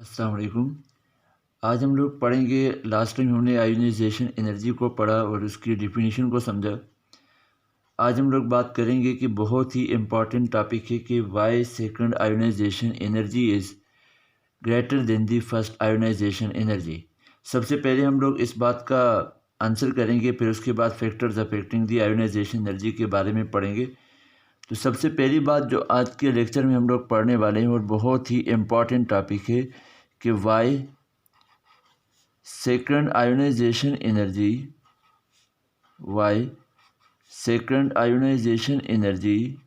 अस्सलाम वालेकुम। आज हम लोग पढ़ेंगे। लास्ट टाइम हमने आयोनाइजेशन एनर्जी को पढ़ा और उसकी डिफिनीशन को समझा। आज हम लोग बात करेंगे कि बहुत ही इम्पॉर्टेंट टॉपिक है कि why second ionisation energy is greater than the first ionisation energy. सबसे पहले हम लोग इस बात का आंसर करेंगे, फिर उसके बाद फैक्टर्स अफेक्टिंग दी आयोनाइजेशन एनर्जी के बारे में पढ़ेंगे। तो सबसे पहली बात जो आज के लेक्चर में हम लोग पढ़ने वाले हैं और बहुत ही इम्पॉर्टेंट टॉपिक है कि Y second ionization energy why second ionization energy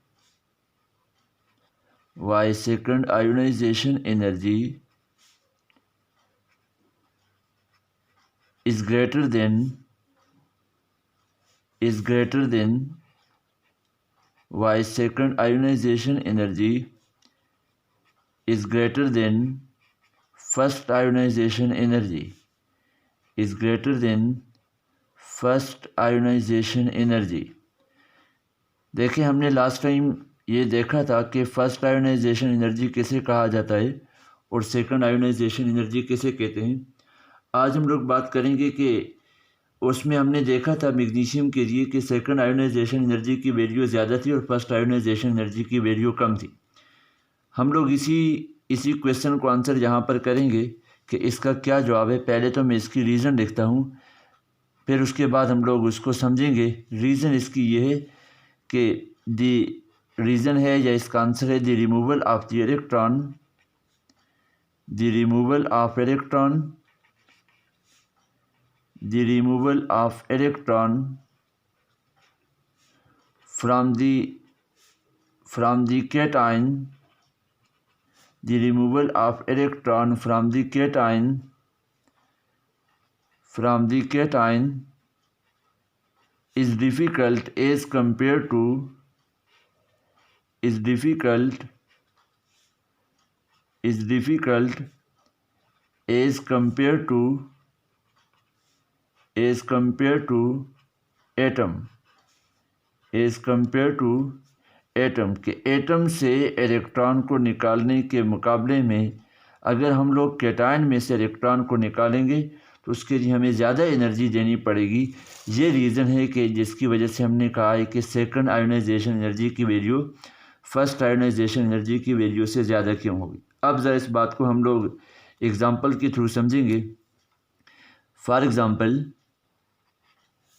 why second ionization energy is greater than why second ionization energy is greater than first ionization energy is greater than first ionisation energy. देखिए, हमने last time ये देखा था कि first ionisation energy किसे कहा जाता है और सेकंड आयोनाइजेशन एनर्जी किसे कहते हैं। आज हम लोग बात करेंगे कि उसमें हमने देखा था मैग्नीशियम के लिए कि सेकंड आयोनाइजेशन एनर्जी की वैल्यू ज़्यादा थी और फर्स्ट आयोनाइजेशन एनर्जी की वैल्यू कम थी। हम लोग इसी क्वेश्चन को आंसर यहाँ पर करेंगे कि इसका क्या जवाब है। पहले तो मैं इसकी रीज़न लिखता हूँ, फिर उसके बाद हम लोग उसको समझेंगे। रीज़न इसकी ये है कि द रीज़न है या इसका आंसर है the removal of the electron from the cation is difficult as compared to atom के एटम से इलेक्ट्रॉन को निकालने के मुकाबले में अगर हम लोग कैटायन में से इलेक्ट्रॉन को निकालेंगे तो उसके लिए हमें ज़्यादा एनर्जी देनी पड़ेगी। ये रीज़न है कि जिसकी वजह से हमने कहा है कि सेकंड आयोनाइजेशन एनर्जी की वैल्यू फर्स्ट आयोनाइजेशन एनर्जी की वैल्यू से ज़्यादा क्यों होगी। अब ज़रा इस बात को हम लोग एग्ज़ाम्पल के थ्रू समझेंगे। फॉर एग्ज़ाम्पल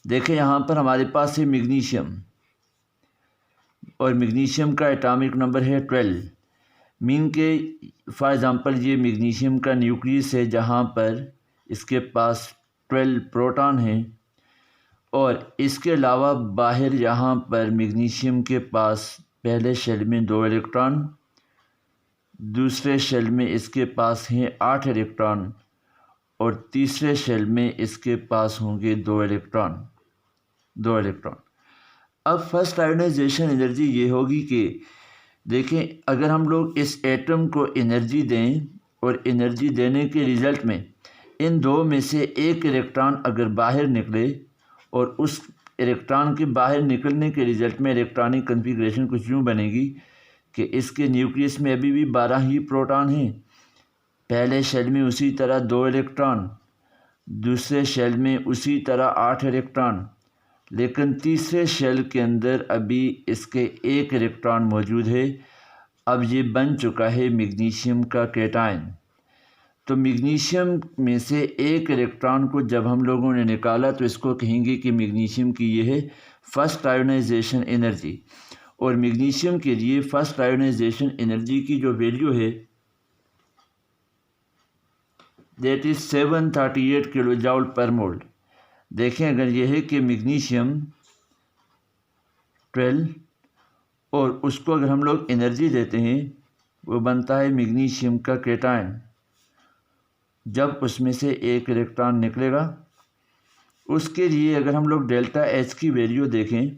देखें, यहाँ पर हमारे पास है मैग्नीशियम और मैग्नीशियम का एटॉमिक नंबर है 12। मीन के फॉर एग्ज़ाम्पल ये मैग्नीशियम का न्यूक्लियस है जहाँ पर इसके पास 12 प्रोटॉन हैं और इसके अलावा बाहर यहाँ पर मैग्नीशियम के पास पहले शेल में 2 इलेक्ट्रॉन, दूसरे शेल में इसके पास हैं 8 इलेक्ट्रॉन और तीसरे शेल में इसके पास होंगे 2 इलेक्ट्रॉन। अब फर्स्ट आयोनाइजेशन एनर्जी ये होगी कि देखें, अगर हम लोग इस एटम को एनर्जी दें और एनर्जी देने के रिज़ल्ट में इन दो में से एक इलेक्ट्रॉन अगर बाहर निकले और उस इलेक्ट्रॉन के बाहर निकलने के रिज़ल्ट में इलेक्ट्रॉनिक कन्फिग्रेशन कुछ यूँ बनेगी कि इसके न्यूक्लियस में अभी भी 12 ही प्रोटॉन हैं, पहले शेल में उसी तरह 2 इलेक्ट्रॉन, दूसरे शेल में उसी तरह 8 इलेक्ट्रॉन, लेकिन तीसरे शेल के अंदर अभी इसके 1 इलेक्ट्रॉन मौजूद है। अब ये बन चुका है मैग्नीशियम का कैटायन। तो मैग्नीशियम में से 1 इलेक्ट्रॉन को जब हम लोगों ने निकाला तो इसको कहेंगे कि मैग्नीशियम की ये है फर्स्ट आयोनाइजेशन एनर्जी। और मैग्नीशियम के लिए फर्स्ट आयोनाइजेशन एनर्जी की जो वैल्यू है दैट इज़ 738 किलो जूल पर मोल। देखें, अगर ये है कि मैग्नीशियम 12 और उसको अगर हम लोग एनर्जी देते हैं वो बनता है मैग्नीशियम का कैटायन। जब उसमें से 1 इलेक्ट्रॉन निकलेगा उसके लिए अगर हम लोग डेल्टा एच की वैल्यू देखें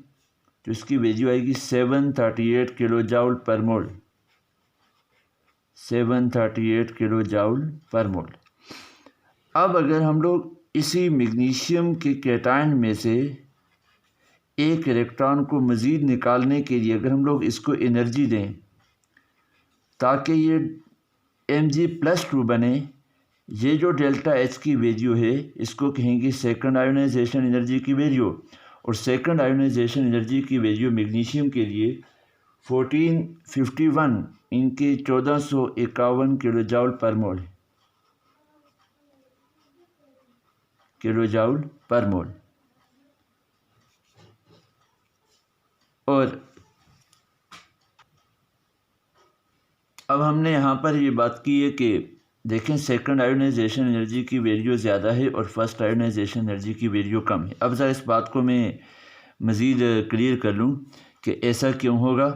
तो इसकी वैल्यू आएगी 738 किलो जूल पर मोल। 738 किलो जूल पर मोल। अब अगर हम लोग इसी मैग्नीशियम के कैटायन में से 1 इलेक्ट्रॉन को मज़ीद निकालने के लिए अगर हम लोग इसको एनर्जी दें ताकि ये Mg+2 बने, ये जो डेल्टा H की वैल्यू है इसको कहेंगे सेकंड आयोनाइजेशन एनर्जी की वैल्यू, और सेकंड आयोनाइजेशन एनर्जी की वैल्यू मैग्नीशियम के लिए 1451 इनके 1451 किलोजाउल पर मोल, किलोजाउल पर मोल। और अब हमने यहाँ पर ये बात की है कि देखें सेकंड आयोनाइजेशन एनर्जी की वैल्यू ज़्यादा है और फर्स्ट आयोनाइजेशन एनर्जी की वैल्यू कम है। अब ज़रा इस बात को मैं मज़ीद क्लियर कर लूँ कि ऐसा क्यों होगा।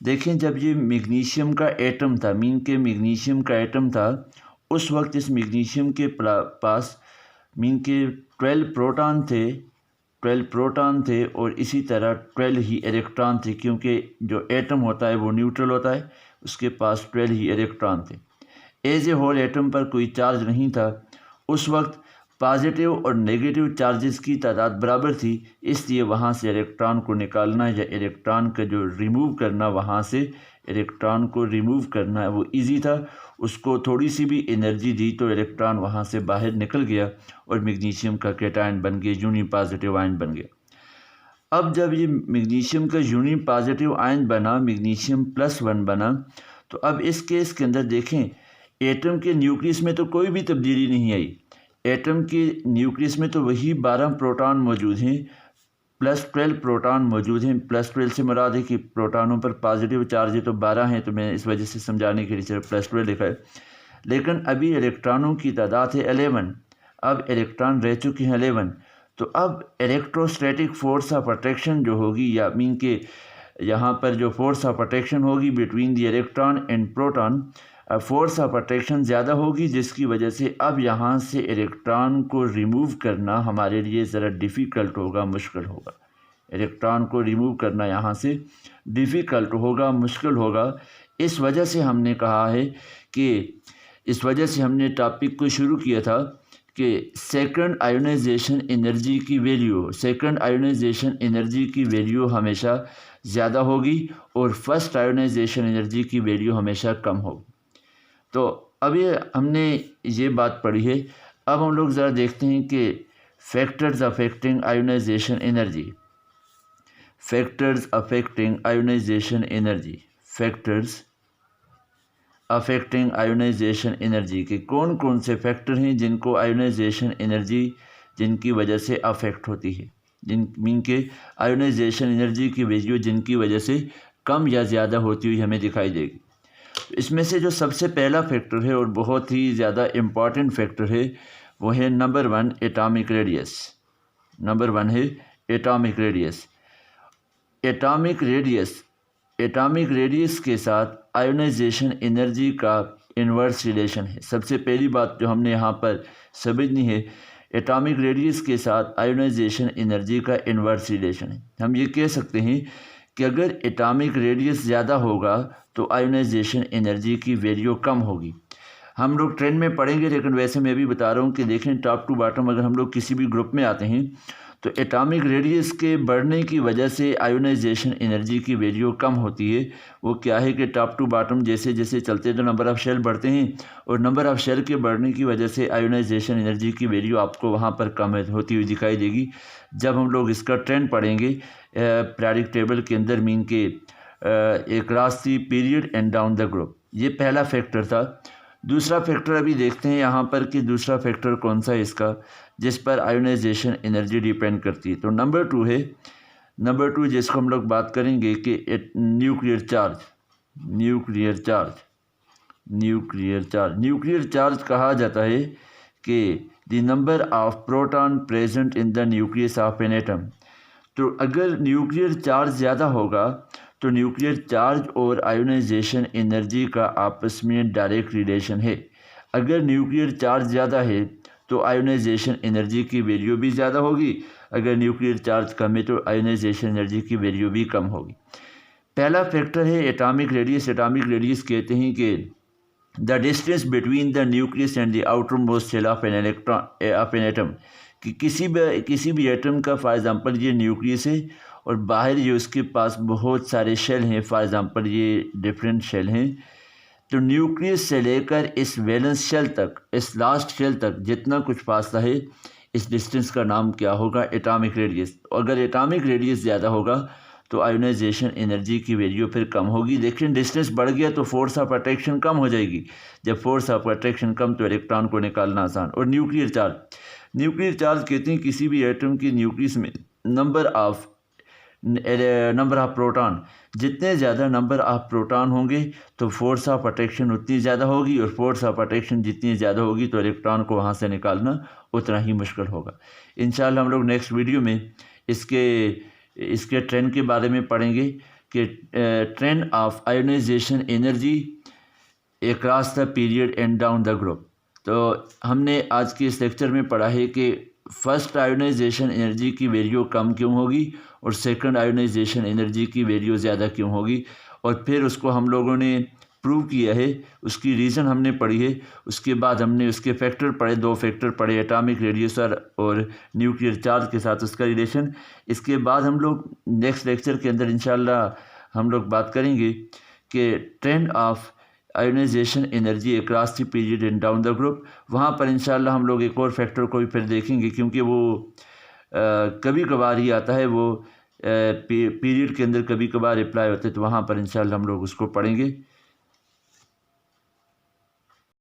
देखें जब ये मैग्नीशियम का एटम था, मीन के मैग्नीशियम का एटम था, उस वक्त इस मैग्नीशियम के पास मीन के 12 प्रोटॉन थे और इसी तरह 12 ही इलेक्ट्रॉन थे, क्योंकि जो एटम होता है वो न्यूट्रल होता है, उसके पास 12 ही इलेक्ट्रॉन थे। एज ए होल एटम पर कोई चार्ज नहीं था। उस वक्त पॉजिटिव और नेगेटिव चार्जेस की तादाद बराबर थी, इसलिए वहाँ से इलेक्ट्रॉन को निकालना या इलेक्ट्रॉन का जो रिमूव करना, वहाँ से इलेक्ट्रॉन को रिमूव करना वो इजी था। उसको थोड़ी सी भी एनर्जी दी तो इलेक्ट्रॉन वहाँ से बाहर निकल गया और मैग्नीशियम का कैटायन बन गया, यूनी पॉजिटिव आयन बन गया। अब जब ये मैग्नीशियम का यूनी पॉजिटिव आयन बना, मैग्नीशियम+1 बना, तो अब इस केस के अंदर देखें एटम के न्यूक्लियस में तो कोई भी तब्दीली नहीं आई। एटम के न्यूक्लियस में तो वही 12 प्रोटॉन मौजूद हैं, +12 प्रोटॉन मौजूद हैं। +12 से मुराद है कि प्रोटॉनों पर पॉजिटिव चार्ज है तो 12 हैं, तो मैं इस वजह से समझाने के लिए सिर्फ +12 लिखा है। लेकिन अभी इलेक्ट्रॉनों की तादाद है 11, अब इलेक्ट्रॉन रह चुके हैं 11। तो अब इलेक्ट्रोस्टैटिक फोर्स ऑफ अट्रैक्शन जो होगी, या मीन के यहाँ पर जो फोर्स ऑफ अट्रैक्शन होगी between the electron and proton, force of attraction ज़्यादा होगी, जिसकी वजह से अब यहाँ से इलेक्ट्रॉन को रिमूव करना हमारे लिए ज़रा डिफ़िकल्ट होगा, मुश्किल होगा। इलेक्ट्रॉन को रिमूव करना यहाँ से डिफ़िकल्ट होगा, मुश्किल होगा। इस वजह से हमने कहा है कि इस वजह से हमने टॉपिक को शुरू किया था कि सेकंड आयोनाइजेशन एनर्जी की वैल्यू, सेकंड आयोनाइजेशन एनर्जी की वैल्यू हमेशा ज़्यादा होगी और फर्स्ट आयोनाइजेशन एनर्जी की वैल्यू हमेशा कम होगी। तो अभी हमने ये बात पढ़ी है। अब हम लोग ज़रा देखते हैं कि factors affecting ionisation energy, factors affecting ionisation energy, factors affecting ionisation energy के कौन कौन से फैक्टर हैं जिनको आयोनाइजेशन एनर्जी जिनकी वजह से अफेक्ट होती है, जिन मीन के आयोनाइजेशन एनर्जी की वैल्यू जिनकी वजह से कम या ज़्यादा होती हुई हमें दिखाई देगी। इसमें से जो सबसे पहला फैक्टर है और बहुत ही ज़्यादा इम्पॉर्टेंट फैक्टर है वो है नंबर 1 एटॉमिक रेडियस। नंबर 1 है एटॉमिक रेडियस। एटॉमिक रेडियस के साथ आयोनाइजेशन एनर्जी का इन्वर्स रिलेशन है। सबसे पहली बात जो हमने यहाँ पर समझनी है, एटॉमिक रेडियस के साथ आयोनाइजेशन एनर्जी का इन्वर्स रिलेशन है। हम ये कह सकते हैं कि अगर एटॉमिक रेडियस ज़्यादा होगा तो आयोनाइजेशन एनर्जी की वैल्यू कम होगी। हम लोग ट्रेंड में पढ़ेंगे, लेकिन वैसे मैं भी बता रहा हूँ कि देखें टॉप टू बॉटम अगर हम लोग किसी भी ग्रुप में आते हैं तो एटॉमिक रेडियस के बढ़ने की वजह से आयोनाइजेशन एनर्जी की वैल्यू कम होती है। वो क्या है कि टॉप टू बॉटम जैसे जैसे चलते तो नंबर ऑफ़ शेल बढ़ते हैं और नंबर ऑफ़ शेल के बढ़ने की वजह से आयोनाइजेशन एनर्जी की वैल्यू आपको वहाँ पर कम होती हुई दिखाई देगी। जब हम लोग इसका ट्रेंड पढ़ेंगे पीरियोडिक टेबल के अंदर, मीन के एक क्लास थी period and down the group, ये पहला फैक्टर था। दूसरा फैक्टर अभी देखते हैं यहाँ पर कि दूसरा फैक्टर कौन सा है इसका जिस पर आयोनाइजेशन एनर्जी डिपेंड करती है। तो नंबर 2 है, नंबर 2 जिसको हम लोग बात करेंगे कि न्यूक्लियर चार्ज कहा जाता है कि the number of proton present in the nucleus of an atom. तो अगर न्यूक्लियर चार्ज ज़्यादा होगा तो न्यूक्लियर चार्ज और आयोनाइजेशन एनर्जी का आपस में डायरेक्ट रिलेशन है। अगर न्यूक्लियर चार्ज ज़्यादा है तो आयोनाइजेशन एनर्जी की वैल्यू भी ज़्यादा होगी, अगर न्यूक्लियर चार्ज कम है तो आयोनाइजेशन एनर्जी की वैल्यू भी कम होगी। पहला फैक्टर है एटॉमिक रेडियस। एटॉमिक रेडियस कहते हैं कि the distance between the nucleus and the outermost shell of an atom, कि किसी भी एटम का फॉर एग्ज़ाम्पल ये न्यूक्लियस है और बाहर ये उसके पास बहुत सारे शेल हैं, फॉर एग्ज़ाम्पल ये डिफरेंट शेल हैं, तो न्यूक्लियस से लेकर इस वैलेंस शेल तक, इस लास्ट शेल तक जितना कुछ फासला है, इस डिस्टेंस का नाम क्या होगा? Atomic radius. अगर एटॉमिक रेडियस ज़्यादा होगा तो आयोनाइजेशन एनर्जी की वैल्यू फिर कम होगी, लेकिन डिस्टेंस बढ़ गया तो फोर्स ऑफ अट्रैक्शन कम हो जाएगी। जब फोर्स ऑफ अट्रैक्शन कम तो इलेक्ट्रॉन को निकालना आसान। और न्यूक्लियर चार्ज कहते हैं किसी भी एटम की न्यूक्लियस में नंबर ऑफ प्रोटॉन, जितने ज़्यादा नंबर ऑफ प्रोटॉन होंगे तो फोर्स ऑफ अट्रैक्शन उतनी ज़्यादा होगी, और फोर्स ऑफ अट्रैक्शन जितनी ज़्यादा होगी तो इलेक्ट्रॉन को वहाँ से निकालना उतना ही मुश्किल होगा। इंशाल्लाह हम लोग नेक्स्ट वीडियो में इसके ट्रेंड के बारे में पढ़ेंगे कि trend of ionisation energy across the period and down the group. तो हमने आज के इस लेक्चर में पढ़ा है कि फर्स्ट आयोनाइजेशन एनर्जी की वैल्यू कम क्यों होगी और सेकंड आयोनाइजेशन एनर्जी की वैल्यू ज़्यादा क्यों होगी, और फिर उसको हम लोगों ने प्रूव किया है, उसकी रीज़न हमने पढ़ी है। उसके बाद हमने उसके फैक्टर पढ़े, 2 फैक्टर पढ़े, एटॉमिक रेडियस और न्यूक्लियर चार्ज के साथ उसका रिलेशन। इसके बाद हम लोग नेक्स्ट लेक्चर के अंदर इंशाल्लाह हम लोग बात करेंगे कि trend of ionisation energy across the period and down the group. वहाँ पर इंशाल्लाह हम लोग एक और फैक्टर को भी फिर देखेंगे, क्योंकि वो कभी कभार ही आता है, वो पीरियड के अंदर कभी कभार अप्लाई होते हैं, तो वहाँ पर इंशाल्लाह हम लोग उसको पढ़ेंगे।